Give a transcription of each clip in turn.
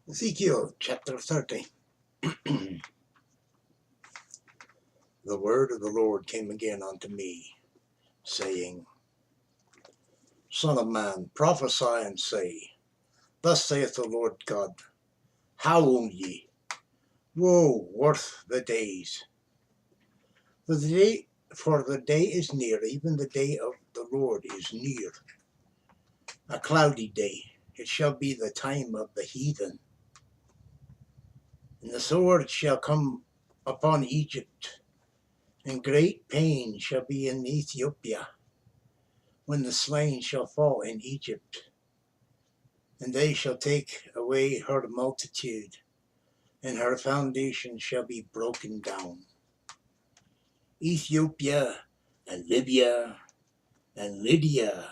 Ezekiel chapter 30. The word of the Lord came again unto me, saying, Son of man, prophesy and say, Thus saith the Lord God, Howl ye, woe worth the days. For the day is near, even the day of the Lord is near. A cloudy day, it shall be the time of the heathen. And the sword shall come upon Egypt, and great pain shall be in Ethiopia, when the slain shall fall in Egypt. And they shall take away her multitude, and her foundation shall be broken down. Ethiopia and Libya and Lydia,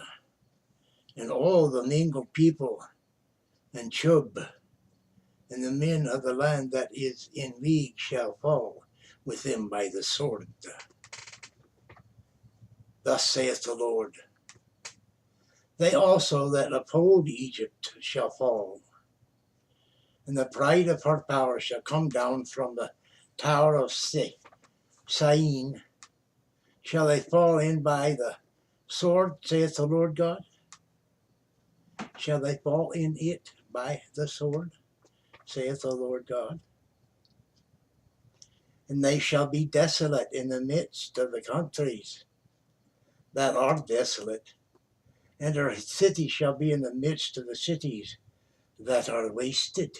and all the mingled people, and Chub, and the men of the land that is in league shall fall with them by the sword. Thus saith the Lord, they also that uphold Egypt shall fall, and the pride of her power shall come down from the tower of Syene. Shall they fall in by the sword, saith the Lord God? Shall they fall in it by the sword, saith the Lord God? And they shall be desolate in the midst of the countries that are desolate, and her city shall be in the midst of the cities that are wasted.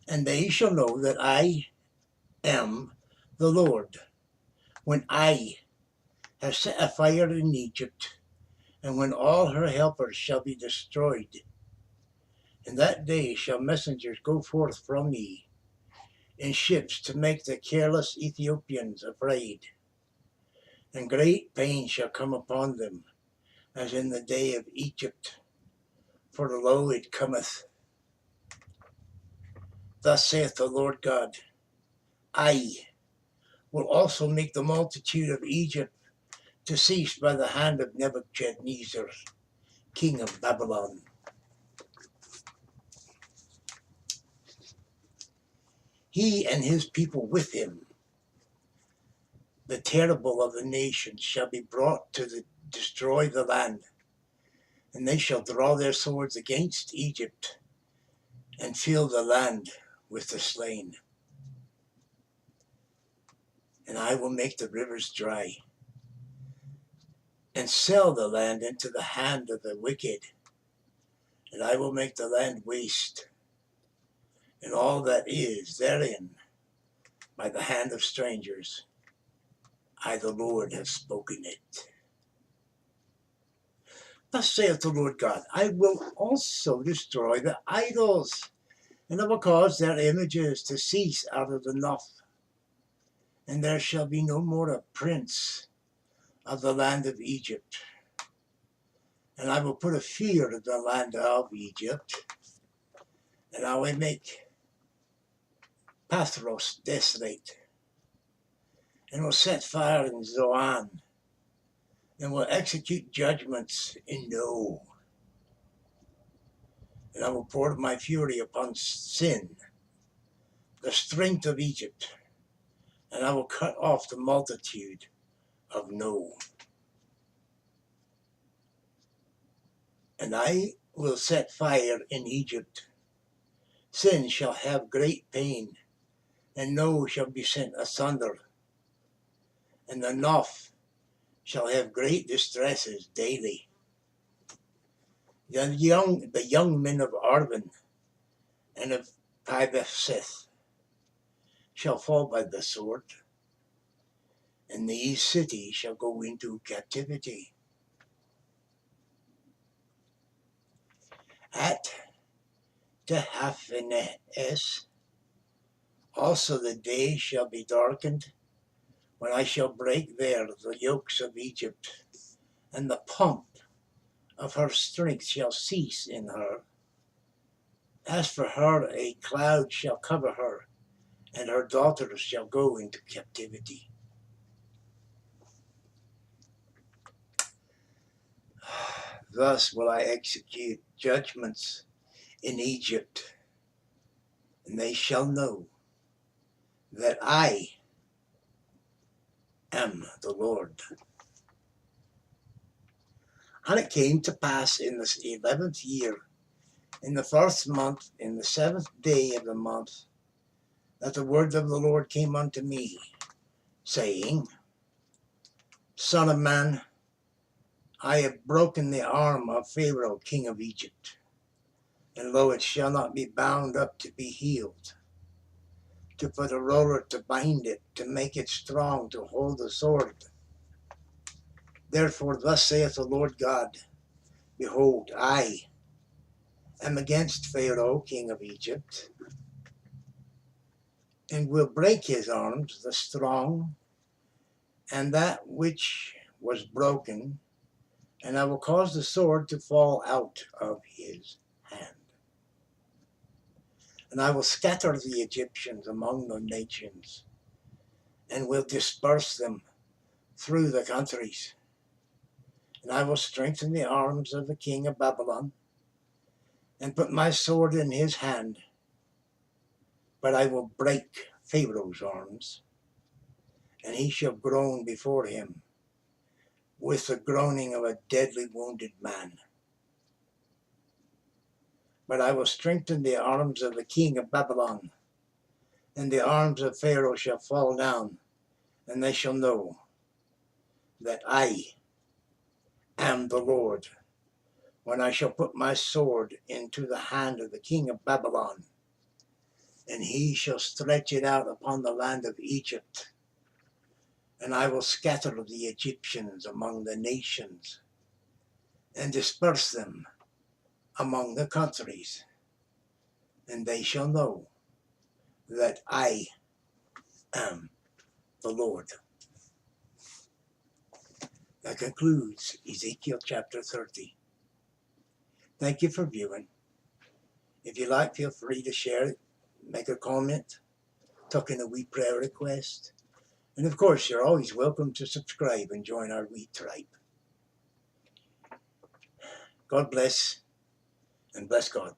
And they shall know that I am the Lord, when I have set a fire in Egypt, and when all her helpers shall be destroyed. In that day shall messengers go forth from me in ships to make the careless Ethiopians afraid. And great pain shall come upon them, as in the day of Egypt, for lo, it cometh. Thus saith the Lord God, I will also make the multitude of Egypt to cease by the hand of Nebuchadnezzar, king of Babylon. He and his people with him, the terrible of the nations, shall be brought to destroy the land, and they shall draw their swords against Egypt and fill the land with the slain. And I will make the rivers dry and sell the land into the hand of the wicked, and I will make the land waste and all that is therein by the hand of strangers. I, the Lord, have spoken it. Thus saith the Lord God, I will also destroy the idols, and I will cause their images to cease out of the north. And there shall be no more a prince of the land of Egypt. And I will put a fear in the land of Egypt, and I will make Pathros desolate, and will set fire in Zoan, and will execute judgments in No. And I will pour my fury upon Sin, the strength of Egypt, and I will cut off the multitude of No. And I will set fire in Egypt. Sin shall have great pain, and No shall be sent asunder. And the Noph shall have great distresses daily. The young men of Arvin and of Pibeseth shall fall by the sword, and these cities shall go into captivity. At Tehaphnehes also the day shall be darkened, when I shall break there the yokes of Egypt, and the pomp of her strength shall cease in her. As for her, a cloud shall cover her, and her daughters shall go into captivity. Thus will I execute judgments in Egypt, and they shall know that I am the Lord. And it came to pass in the 11th year, in the first month, in the 7th day of the month, that the word of the Lord came unto me, saying, Son of man, I have broken the arm of Pharaoh, king of Egypt, and lo, it shall not be bound up to be healed, to put a roller to bind it, to make it strong, to hold the sword. Therefore thus saith the Lord God, Behold, I am against Pharaoh, king of Egypt, and will break his arms, the strong, and that which was broken, and I will cause the sword to fall out of his hand. And I will scatter the Egyptians among the nations, and will disperse them through the countries. And I will strengthen the arms of the king of Babylon, and put my sword in his hand. But I will break Pharaoh's arms, and he shall groan before him with the groaning of a deadly wounded man. But I will strengthen the arms of the king of Babylon, and the arms of Pharaoh shall fall down, and they shall know that I am the Lord, when I shall put my sword into the hand of the king of Babylon, and he shall stretch it out upon the land of Egypt, and I will scatter the Egyptians among the nations, and disperse them among the countries, and they shall know that I am the Lord. That concludes Ezekiel chapter 30. Thank you for viewing. If you like, feel free to share it, make a comment, tuck in a wee prayer request. And of course, you're always welcome to subscribe and join our wee tribe. God bless, and bless God.